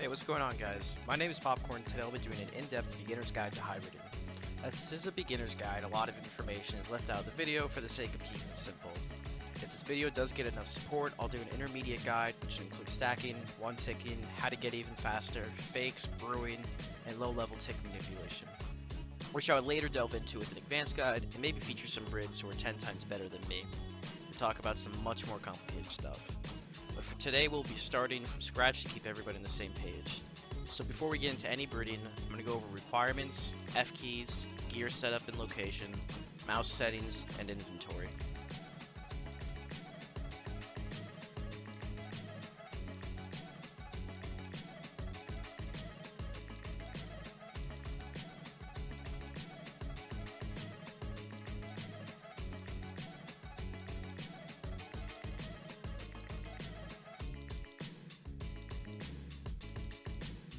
Hey, what's going on, guys? My name is Popcorn. Today I'll be doing an in-depth beginner's guide to hybriding. As this is a beginner's guide, a lot of information is left out of the video for the sake of keeping it simple. If this video does get enough support, I'll do an intermediate guide, which includes stacking, one-ticking, how to get even faster, fakes, brewing, and low-level tick manipulation, which I would later delve into with an advanced guide and maybe feature some Brits who are 10 times better than me to talk about some much more complicated stuff. But for today, we'll be starting from scratch to keep everybody on the same page. So before we get into any breeding, I'm going to go over requirements, F keys, gear setup and location, mouse settings, and inventory.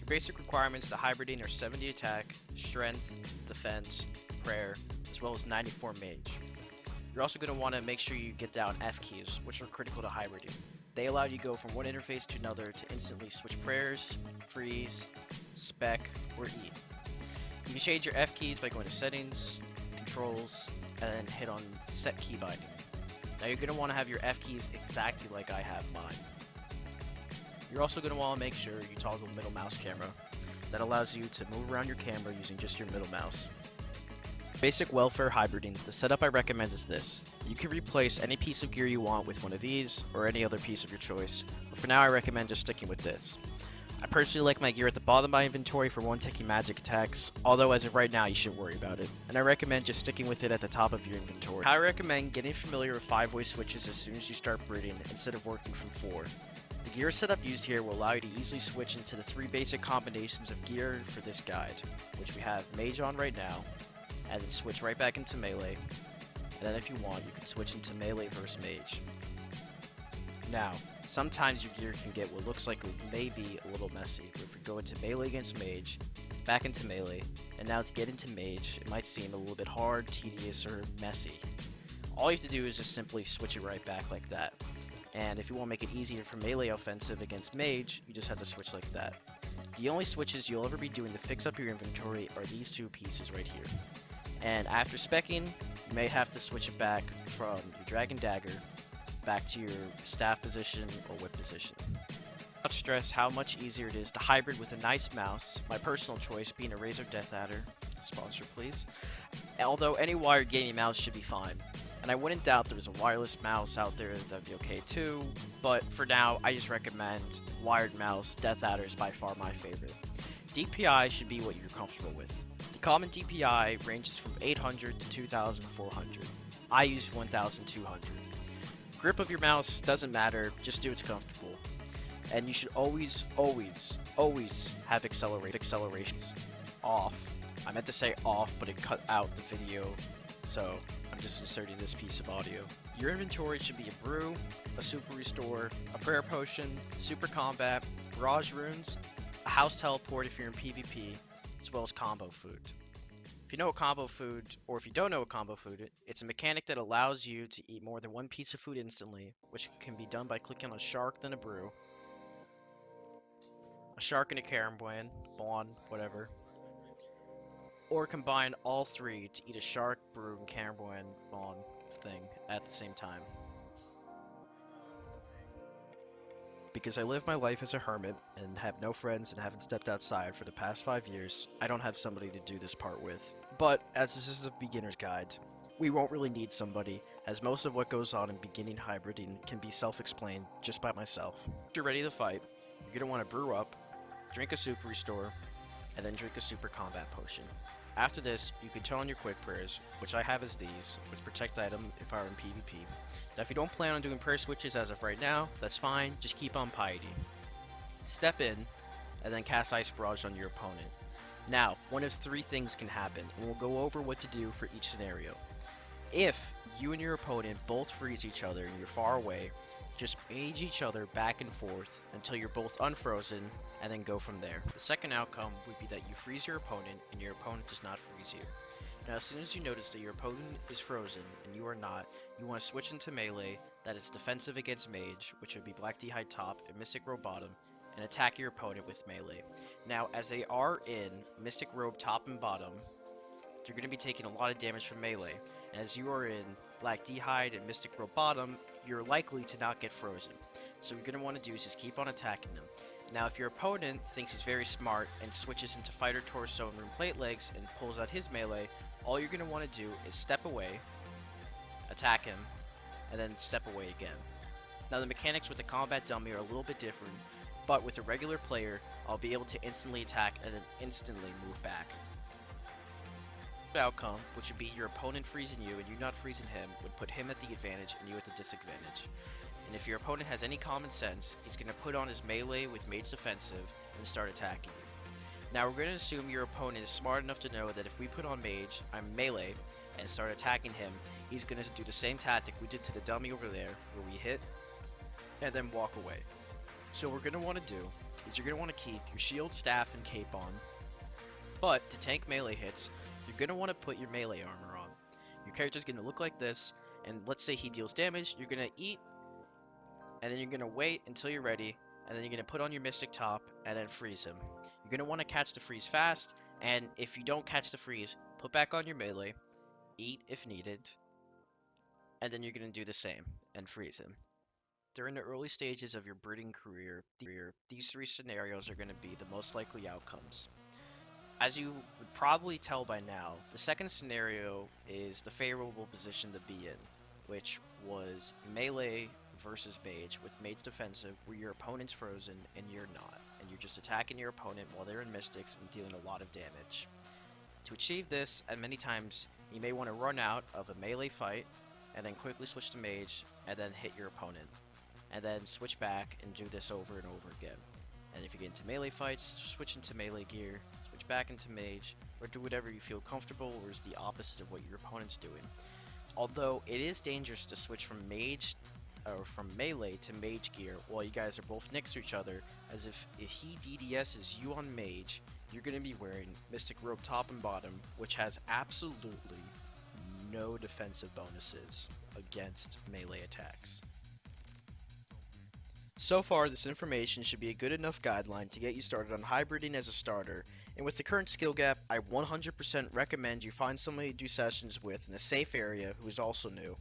Your basic requirements to hybriding are 70 attack, strength, defense, prayer, as well as 94 mage. You're also going to want to make sure you get down F keys, which are critical to hybriding. They allow you to go from one interface to another to instantly switch prayers, freeze, spec, or eat. You can change your F keys by going to settings, controls, and then hit on set key binding. Now you're going to want to have your F keys exactly like I have mine. You're also going to want to make sure you toggle middle mouse camera. That allows you to move around your camera using just your middle mouse. Basic welfare hybriding, the setup I recommend is this. You can replace any piece of gear you want with one of these, or any other piece of your choice, but for now I recommend just sticking with this. I personally like my gear at the bottom of my inventory for one-ticking magic attacks, although as of right now you shouldn't worry about it, and I recommend just sticking with it at the top of your inventory. I recommend getting familiar with 5-way switches as soon as you start breeding, instead of working from 4. The gear setup used here will allow you to easily switch into the 3 basic combinations of gear for this guide, which we have Mage on right now, and then switch right back into Melee, and then if you want, you can switch into Melee versus Mage. Now, sometimes your gear can get what looks like it may be a little messy, but if you go into Melee against Mage, back into Melee, and now to get into Mage, it might seem a little bit hard, tedious, or messy. All you have to do is just simply switch it right back like that. And if you want to make it easier for melee offensive against mage, you just have to switch like that. The only switches you'll ever be doing to fix up your inventory are these 2 pieces right here. And after specking, you may have to switch it back from your dragon dagger back to your staff position or whip position. I'll stress how much easier it is to hybrid with a nice mouse, my personal choice being a Razer Death Adder, sponsor please, although any wired gaming mouse should be fine. And I wouldn't doubt there's a wireless mouse out there that'd be okay too, but for now, I just recommend wired mouse. Death Adder is by far my favorite. DPI should be what you're comfortable with. The common DPI ranges from 800 to 2400. I use 1200. Grip of your mouse doesn't matter, just do what's comfortable. And you should always have accelerations off. I meant to say off, but it cut out the video, so I'm just inserting this piece of audio. Your inventory should be a brew, a super restore, a prayer potion, super combat, barrage runes, a house teleport if you're in PvP, as well as combo food. If you know what combo food, or if you don't know what combo food, it's a mechanic that allows you to eat more than one piece of food instantly, which can be done by clicking on a shark then a brew, a shark and a caramboin, Bon, whatever, or combine all 3 to eat a shark, brew, and caramboin Bon thing at the same time. Because I live my life as a hermit and have no friends and haven't stepped outside for the past 5 years, I don't have somebody to do this part with. But as this is a beginner's guide, we won't really need somebody, as most of what goes on in beginning hybriding can be self-explained just by myself. If you're ready to fight, you're going to want to brew up, drink a super restore, and then drink a super combat potion. After this, you can turn on your quick prayers, which I have as these, with protect item if I were in PvP. Now if you don't plan on doing prayer switches as of right now, that's fine, just keep on piety. Step in, and then cast Ice Barrage on your opponent. Now, one of 3 things can happen, and we'll go over what to do for each scenario. If you and your opponent both freeze each other and you're far away, just mage each other back and forth until you're both unfrozen, and then go from there. The second outcome would be that you freeze your opponent and your opponent does not freeze you. Now as soon as you notice that your opponent is frozen and you are not, you want to switch into melee that is defensive against mage, which would be Black D'Hide top and Mystic Row bottom, and attack your opponent with melee. Now, as they are in Mystic Robe top and bottom, you're going to be taking a lot of damage from melee. And as you are in Black D'hide and Mystic Robe bottom, you're likely to not get frozen. So what you're going to want to do is just keep on attacking them. Now, if your opponent thinks he's very smart and switches into Fighter Torso and Rune Plate Legs and pulls out his melee, all you're going to want to do is step away, attack him, and then step away again. Now, the mechanics with the combat dummy are a little bit different, but with a regular player, I'll be able to instantly attack and then instantly move back. The outcome, which would be your opponent freezing you and you not freezing him, would put him at the advantage and you at the disadvantage. And if your opponent has any common sense, he's going to put on his melee with mage defensive and start attacking you. Now, we're going to assume your opponent is smart enough to know that if we put on mage, I'm melee, and start attacking him, he's going to do the same tactic we did to the dummy over there, where we hit and then walk away. So what we're going to want to do is you're going to want to keep your shield, staff, and cape on, but to tank melee hits, you're going to want to put your melee armor on. Your character's going to look like this, and let's say he deals damage, you're going to eat, and then you're going to wait until you're ready, and then you're going to put on your mystic top, and then freeze him. You're going to want to catch the freeze fast, and if you don't catch the freeze, put back on your melee, eat if needed, and then you're going to do the same, and freeze him. During the early stages of your breeding career, these three scenarios are going to be the most likely outcomes. As you would probably tell by now, the second scenario is the favorable position to be in, which was melee versus mage, with mage defensive where your opponent's frozen and you're not, and you're just attacking your opponent while they're in mystics and dealing a lot of damage. To achieve this, at many times, you may want to run out of a melee fight, and then quickly switch to mage, and then hit your opponent, and then switch back and do this over and over again. And if you get into melee fights, switch into melee gear, switch back into mage, or do whatever you feel comfortable or is the opposite of what your opponent's doing. Although it is dangerous to switch from mage or from melee to mage gear while you guys are both next to each other, as if he DDS's you on mage, you're going to be wearing Mystic Robe top and bottom, which has absolutely no defensive bonuses against melee attacks. So far, this information should be a good enough guideline to get you started on hybriding as a starter, and with the current skill gap, I 100% recommend you find somebody to do sessions with in a safe area who is also new.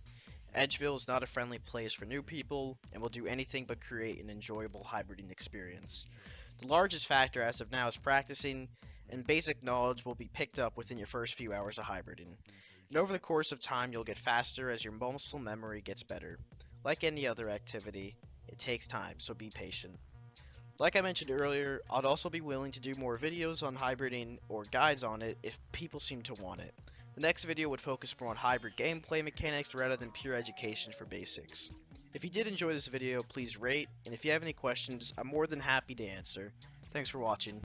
Edgeville is not a friendly place for new people, and will do anything but create an enjoyable hybriding experience. The largest factor as of now is practicing, and basic knowledge will be picked up within your first few hours of hybriding. And over the course of time, you'll get faster as your muscle memory gets better. Like any other activity, it takes time, so be patient. Like I mentioned earlier, I'd also be willing to do more videos on hybriding or guides on it if people seem to want it. The next video would focus more on hybrid gameplay mechanics rather than pure education for basics. If you did enjoy this video, please rate, and if you have any questions, I'm more than happy to answer. Thanks for watching.